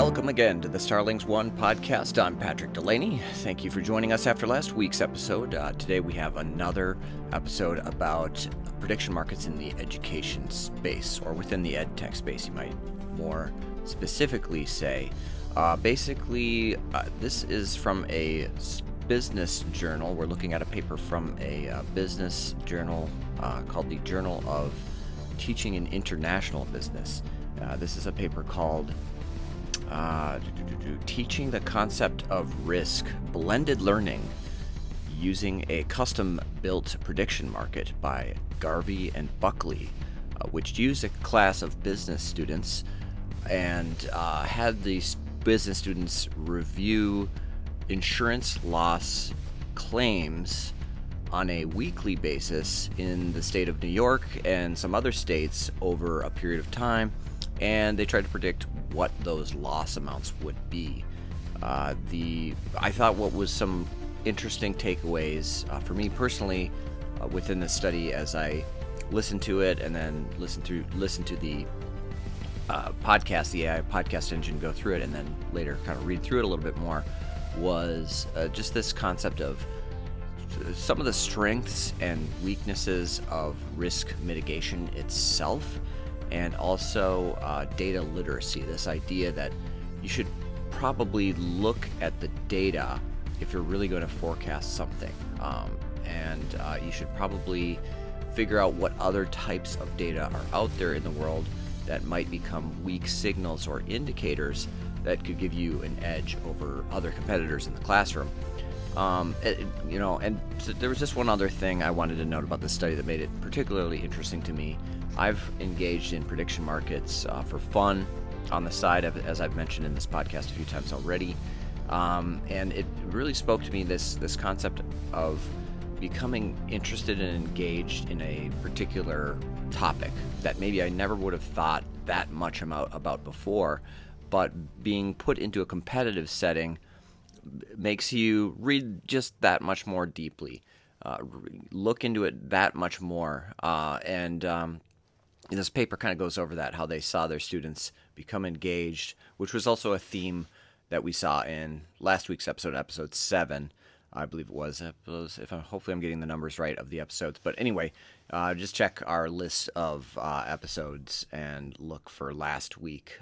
Welcome again to the Starlings One podcast. I'm Patrick Delaney. Thank you for joining us after last week's episode. Today we have another episode about prediction markets in the education space, or within the ed tech space, you might more specifically say. This is from a business journal. We're looking at a paper from a business journal called the Journal of Teaching in International Business. This is a paper called Teaching the Concept of Risk, Blended Learning Using a Custom-Built Prediction Market by Garvey and Buckley, which used a class of business students and had these business students review insurance loss claims on a weekly basis in the state of New York and some other states over a period of time, and they tried to predict what those loss amounts would be. I thought what was some interesting takeaways for me personally within the study, as I listened to it and then listened to the podcast, the AI podcast engine, go through it, and then later kind of read through it a little bit more, was just this concept of some of the strengths and weaknesses of risk mitigation itself, and also data literacy. This idea that you should probably look at the data if you're really going to forecast something, and you should probably figure out what other types of data are out there in the world that might become weak signals or indicators that could give you an edge over other competitors in the classroom. And so there was just one other thing I wanted to note about this study that made it particularly interesting to me. I've engaged in prediction markets for fun on the side, as I've mentioned in this podcast a few times already, and it really spoke to me, this concept of becoming interested and engaged in a particular topic that maybe I never would have thought that much about before, but being put into a competitive setting makes you read just that much more deeply, look into it that much more, and this paper kind of goes over that, how they saw their students become engaged, which was also a theme that we saw in last week's episode 7, I believe it was. Hopefully I'm getting the numbers right of the episodes, but anyway, just check our list of episodes and look for last week,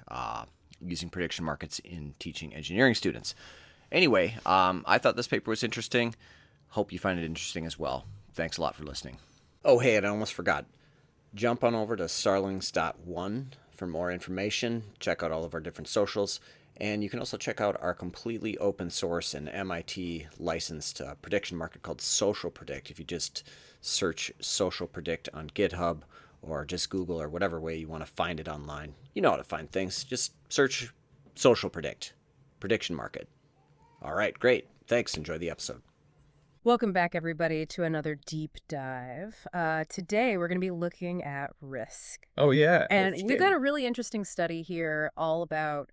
using prediction markets in teaching engineering students. Anyway, I thought this paper was interesting. Hope you find it interesting as well. Thanks a lot for listening. Oh, hey, and I almost forgot. Jump on over to starlings.one for more information. Check out all of our different socials. And you can also check out our completely open source and MIT licensed prediction market called Social Predict. If you just search Social Predict on GitHub or just Google or whatever way you want to find it online. You know how to find things. Just search Social Predict, prediction market. All right, great. Thanks. Enjoy the episode. Welcome back, everybody, to another deep dive. Today, we're going to be looking at risk. Oh, yeah. And we've got a really interesting study here all about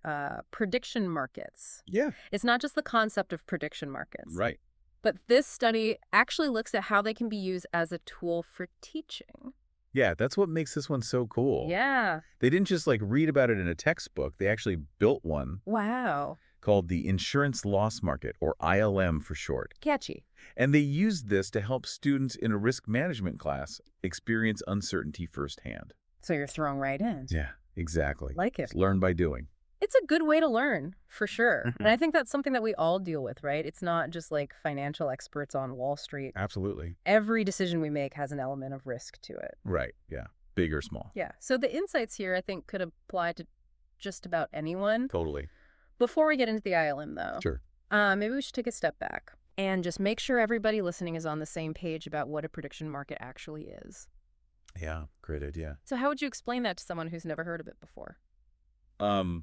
prediction markets. Yeah. It's not just the concept of prediction markets. Right. But this study actually looks at how they can be used as a tool for teaching. Yeah, that's what makes this one so cool. Yeah. They didn't just read about it in a textbook. They actually built one. Wow. Called the Insurance Loss Market, or ILM for short. Catchy. And they used this to help students in a risk management class experience uncertainty firsthand. So you're thrown right in. Yeah, exactly. Like it. Just learn by doing. It's a good way to learn, for sure. Mm-hmm. And I think that's something that we all deal with, right? It's not just like financial experts on Wall Street. Absolutely. Every decision we make has an element of risk to it. Right, yeah. Big or small. Yeah. So the insights here, I think, could apply to just about anyone. Totally. Before we get into the ILM, though, Sure. Maybe we should take a step back and just make sure everybody listening is on the same page about what a prediction market actually is. Yeah, great idea. So how would you explain that to someone who's never heard of it before? Well,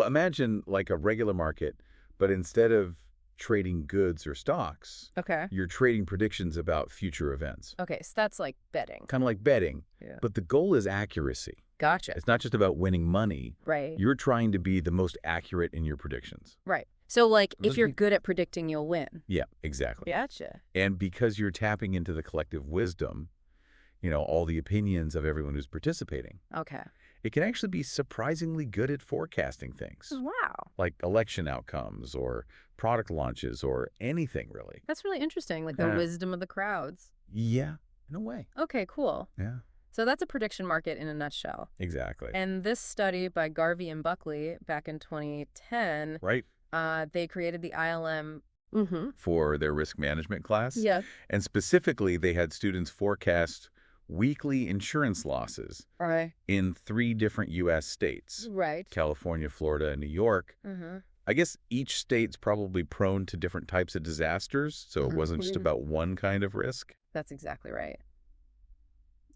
imagine like a regular market, but instead of trading goods or stocks, Okay. you're trading predictions about future events. Okay, so that's like betting. Kind of like betting, Yeah. but the goal is accuracy. Gotcha. It's not just about winning money. Right. You're trying to be the most accurate in your predictions. Right. So, like, if Let's you're be- good at predicting, you'll win. Yeah, exactly. Gotcha. And because you're tapping into the collective wisdom, all the opinions of everyone who's participating. Okay. It can actually be surprisingly good at forecasting things, Wow. like election outcomes or product launches or anything really. That's really interesting, like the Yeah. wisdom of the crowds. Yeah, in a way. Okay, cool. Yeah, So that's a prediction market in a nutshell. exactly. And this study by Garvey and Buckley back in 2010, Right. they created the ILM. For their risk management class. Yeah. And specifically, they had students forecast weekly insurance losses Right. in 3 different U.S. states, Right. California, Florida, and New York. Mm-hmm. I guess each state's probably prone to different types of disasters, so it wasn't just about one kind of risk. That's exactly right.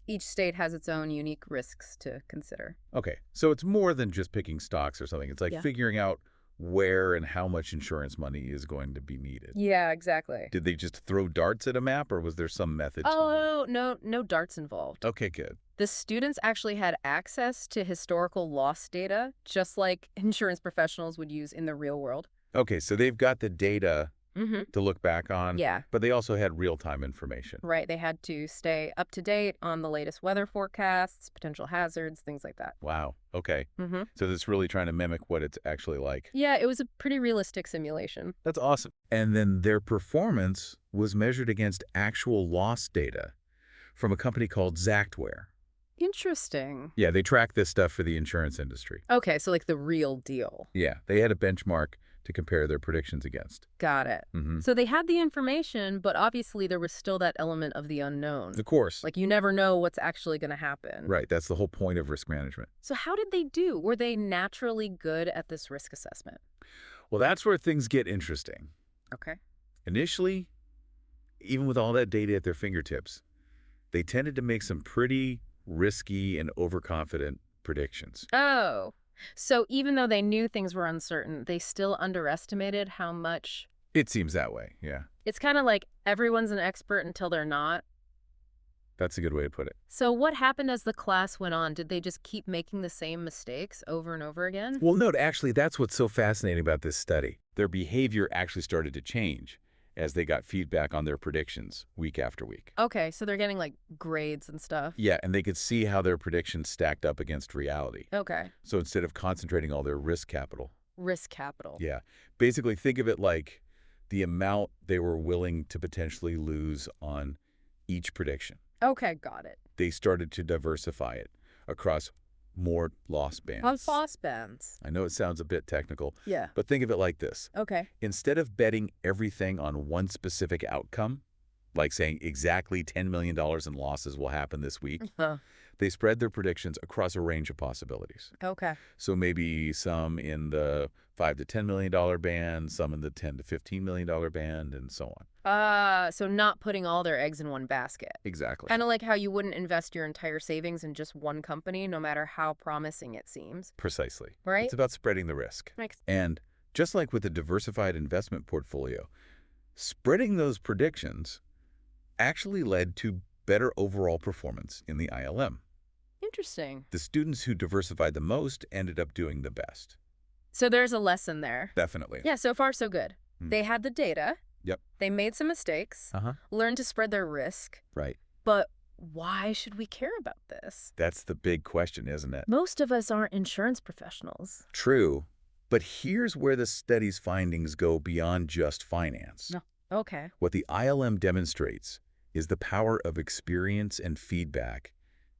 Each state has its own unique risks to consider. Okay, so it's more than just picking stocks or something. It's like Yeah. figuring out where and how much insurance money is going to be needed. Yeah, exactly. Did they just throw darts at a map, or was there some method to it? Oh, no darts involved. Okay, good. The students actually had access to historical loss data, just like insurance professionals would use in the real world. Okay, so they've got the data Mm-hmm. to look back on, Yeah, but they also had real-time information. right. They had to stay up to date on the latest weather forecasts, potential hazards, things like that. Wow, okay. Mm-hmm. So it's really trying to mimic what it's actually like. Yeah, it was a pretty realistic simulation. That's awesome. And then their performance was measured against actual loss data from a company called Zactware. Interesting. Yeah, they track this stuff for the insurance industry. Okay, so like the real deal. Yeah, they had a benchmark to compare their predictions against. Got it. So they had the information, but obviously there was still that element of the unknown. Of course. Like you never know what's actually going to happen. Right, that's the whole point of risk management. So how did they do? Were they naturally good at this risk assessment? Well, that's where things get interesting. Okay. Initially, even with all that data at their fingertips, they tended to make some pretty risky and overconfident predictions. Oh, so even though they knew things were uncertain, they still underestimated how much. It seems that way, yeah. It's kind of like everyone's an expert until they're not. That's a good way to put it. So what happened as the class went on? Did they just keep making the same mistakes over and over again? Well, no, actually, that's what's so fascinating about this study. Their behavior actually started to change as they got feedback on their predictions week after week. Okay, so they're getting like grades and stuff. Yeah, and they could see how their predictions stacked up against reality. Okay. So instead of concentrating all their risk capital. Risk capital. Yeah. Basically, think of it like the amount they were willing to potentially lose on each prediction. Okay, got it. They started to diversify it across more loss bands. On loss bands. I know it sounds a bit technical, Yeah. but think of it like this. Okay. Instead of betting everything on one specific outcome, like saying exactly $10 million in losses will happen this week, they spread their predictions across a range of possibilities. Okay. So maybe some in the $5 to $10 million band, some in the $10 to $15 million band, and so on. So not putting all their eggs in one basket. Exactly. Kind of like how you wouldn't invest your entire savings in just one company, no matter how promising it seems. Precisely. Right? It's about spreading the risk. And just like with a diversified investment portfolio, spreading those predictions actually led to better overall performance in the ILM. Interesting. The students who diversified the most ended up doing the best. So there's a lesson there. Definitely. Yeah, so far so good. They had the data. Yep. They made some mistakes. Learned to spread their risk. Right. But why should we care about this? That's the big question, isn't it? Most of us aren't insurance professionals. True. But here's where the study's findings go beyond just finance. No. Okay. What the ILM demonstrates is the power of experience and feedback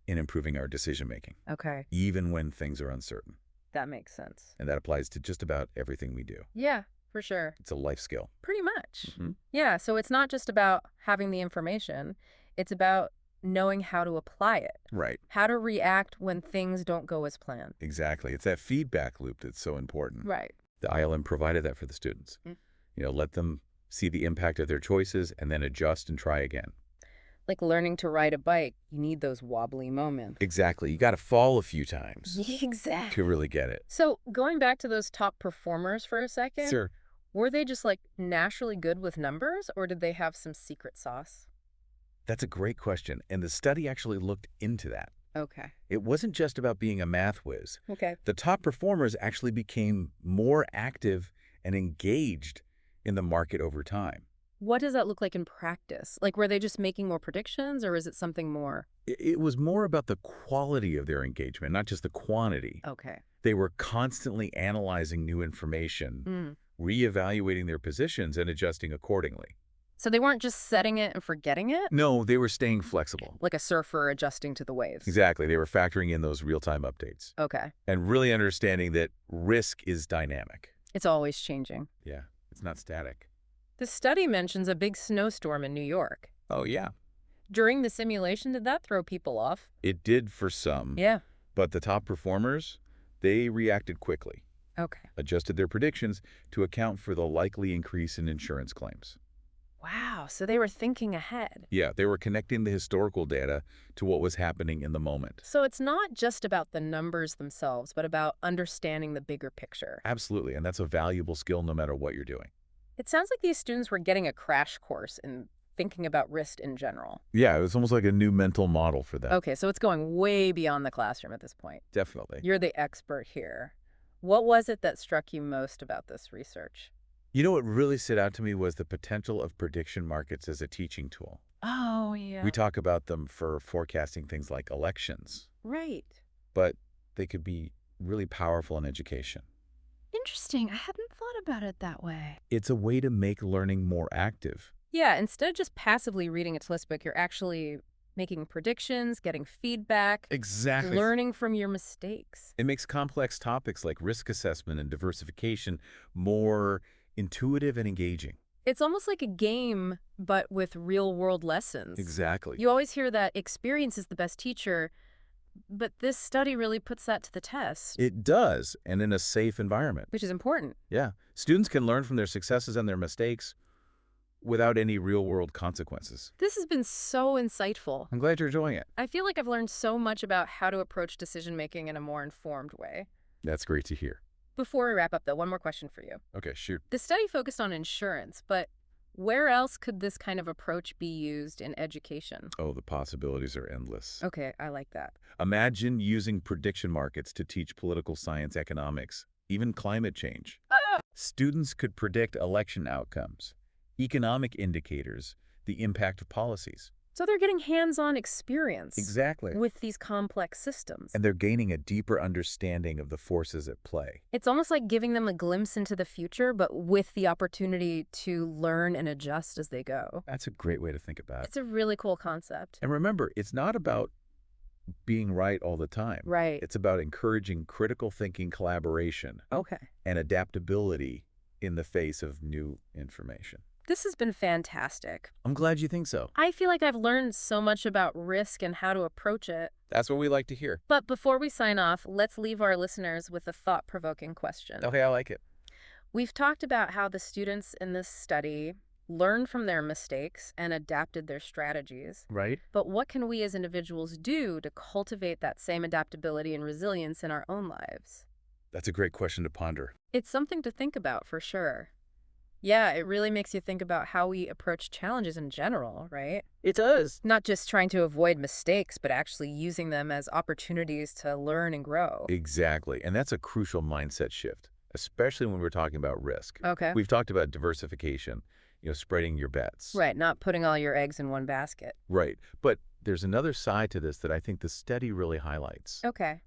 in improving our decision-making, Okay. even when things are uncertain. That makes sense. And that applies to just about everything we do. Yeah, for sure. It's a life skill. Pretty much. Yeah, so it's not just about having the information. It's about knowing how to apply it. Right. How to react when things don't go as planned. Exactly. It's that feedback loop that's so important. Right. The ILM provided that for the students. Let them see the impact of their choices and then adjust and try again. Like learning to ride a bike, you need those wobbly moments. Exactly. You got to fall a few times Exactly. to really get it. So going back to those top performers for a second, Sure. were they just like naturally good with numbers or did they have some secret sauce? That's a great question. And the study actually looked into that. Okay. It wasn't just about being a math whiz. Okay. The top performers actually became more active and engaged in the market over time. What does that look like in practice? Like, were they just making more predictions, or is it something more? It was more about the quality of their engagement, not just the quantity. Okay. They were constantly analyzing new information, Mm. reevaluating their positions, and adjusting accordingly. So they weren't just setting it and forgetting it? No, they were staying flexible. Like a surfer adjusting to the waves. Exactly. They were factoring in those real-time updates Okay. and really understanding that risk is dynamic. It's always changing. Yeah, it's not static. The study mentions a big snowstorm in New York. Oh, yeah. During the simulation, did that throw people off? It did for some. Yeah. But the top performers, they reacted quickly, Okay. adjusted their predictions to account for the likely increase in insurance claims. Wow. So they were thinking ahead. Yeah, they were connecting the historical data to what was happening in the moment. So it's not just about the numbers themselves, but about understanding the bigger picture. Absolutely, and that's a valuable skill no matter what you're doing. It sounds like these students were getting a crash course in thinking about risk in general. Yeah, it was almost like a new mental model for them. Okay, so it's going way beyond the classroom at this point. Definitely. You're the expert here. What was it that struck you most about this research? You know what really stood out to me was the potential of prediction markets as a teaching tool. Oh, yeah. We talk about them for forecasting things like elections, Right. but they could be really powerful in education. Interesting. I hadn't thought about it that way. It's a way to make learning more active. Yeah, instead of just passively reading a test book, you're actually making predictions, getting feedback, Exactly. learning from your mistakes. It makes complex topics like risk assessment and diversification more intuitive and engaging. It's almost like a game, but with real-world lessons. Exactly. You always hear that experience is the best teacher, but this study really puts that to the test, It does, and in a safe environment. which is important. Yeah. Students can learn from their successes and their mistakes without any real-world consequences. This has been so insightful. I'm glad you're enjoying it. I feel like I've learned so much about how to approach decision-making in a more informed way. That's great to hear. Before we wrap up, though, one more question for you. Okay, shoot. The study focused on insurance, but where else could this kind of approach be used in education? Oh, the possibilities are endless. Okay, I like that. Imagine using prediction markets to teach political science, economics, even climate change. Students could predict election outcomes, economic indicators, the impact of policies. So they're getting hands-on experience Exactly. with these complex systems. And they're gaining a deeper understanding of the forces at play. It's almost like giving them a glimpse into the future, but with the opportunity to learn and adjust as they go. That's a great way to think about it. It's a really cool concept. And remember, it's not about being right all the time. Right. It's about encouraging critical thinking, collaboration, Okay. and adaptability in the face of new information. This has been fantastic. I'm glad you think so. I feel like I've learned so much about risk and how to approach it. That's what we like to hear. But before we sign off, let's leave our listeners with a thought-provoking question. Okay, I like it. We've talked about how the students in this study learned from their mistakes and adapted their strategies. Right? But what can we as individuals do to cultivate that same adaptability and resilience in our own lives? That's a great question to ponder. It's something to think about for sure. Yeah, it really makes you think about how we approach challenges in general, right? It does. Not just trying to avoid mistakes, but actually using them as opportunities to learn and grow. Exactly. And that's a crucial mindset shift, especially when we're talking about risk. Okay. We've talked about diversification, spreading your bets. Right, not putting all your eggs in one basket. Right. But there's another side to this that I think the study really highlights. Okay.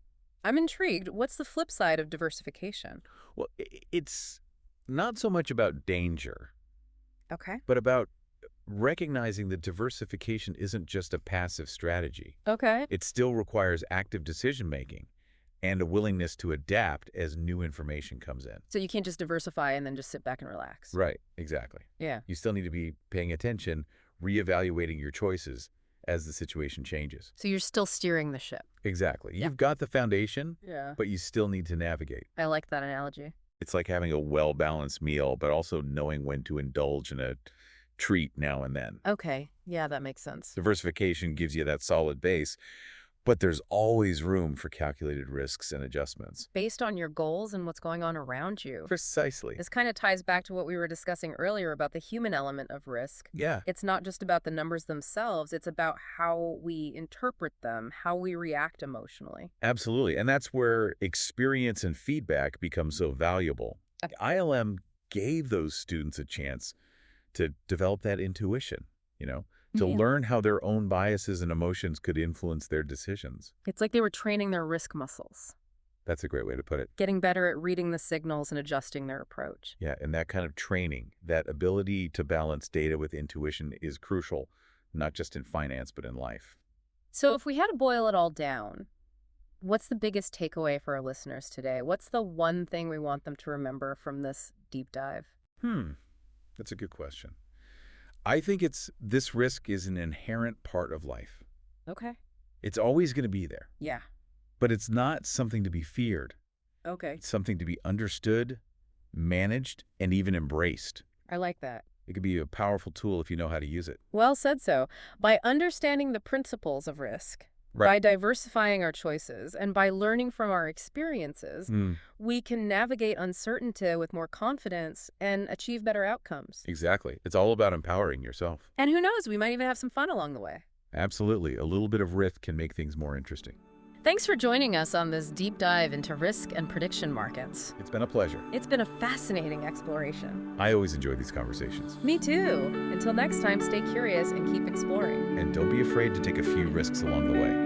I'm intrigued. What's the flip side of diversification? Well, it's not so much about danger, Okay. but about recognizing that diversification isn't just a passive strategy. Okay. It still requires active decision-making and a willingness to adapt as new information comes in. So you can't just diversify and then just sit back and relax. Right, exactly. Yeah. You still need to be paying attention, reevaluating your choices as the situation changes. So you're still steering the ship. Exactly. Yeah. You've got the foundation, Yeah. but you still need to navigate. I like that analogy. It's like having a well-balanced meal, but also knowing when to indulge in a treat now and then. Okay. Yeah, that makes sense. Diversification gives you that solid base, but there's always room for calculated risks and adjustments. Based on your goals and what's going on around you. Precisely. This kind of ties back to what we were discussing earlier about the human element of risk. Yeah. It's not just about the numbers themselves, it's about how we interpret them, how we react emotionally. Absolutely. And that's where experience and feedback become so valuable. Okay. ILM gave those students a chance to develop that intuition, to Yeah. learn how their own biases and emotions could influence their decisions. It's like they were training their risk muscles, That's a great way to put it. getting better at reading the signals and adjusting their approach. Yeah, and that kind of training, that ability to balance data with intuition is crucial, not just in finance, but in life. So if we had to boil it all down, what's the biggest takeaway for our listeners today? What's the one thing we want them to remember from this deep dive? That's a good question. I think this risk is an inherent part of life. Okay. It's always going to be there, Yeah. but it's not something to be feared. Okay. It's something to be understood, managed, and even embraced. I like that. It could be a powerful tool if you know how to use it. Well said so. By understanding the principles of risk, by diversifying our choices, and by learning from our experiences, we can navigate uncertainty with more confidence and achieve better outcomes. Exactly. It's all about empowering yourself. And who knows, we might even have some fun along the way. Absolutely. A little bit of risk can make things more interesting. Thanks for joining us on this deep dive into risk and prediction markets. It's been a pleasure. It's been a fascinating exploration. I always enjoy these conversations. Me too. Until next time, stay curious and keep exploring. And don't be afraid to take a few risks along the way.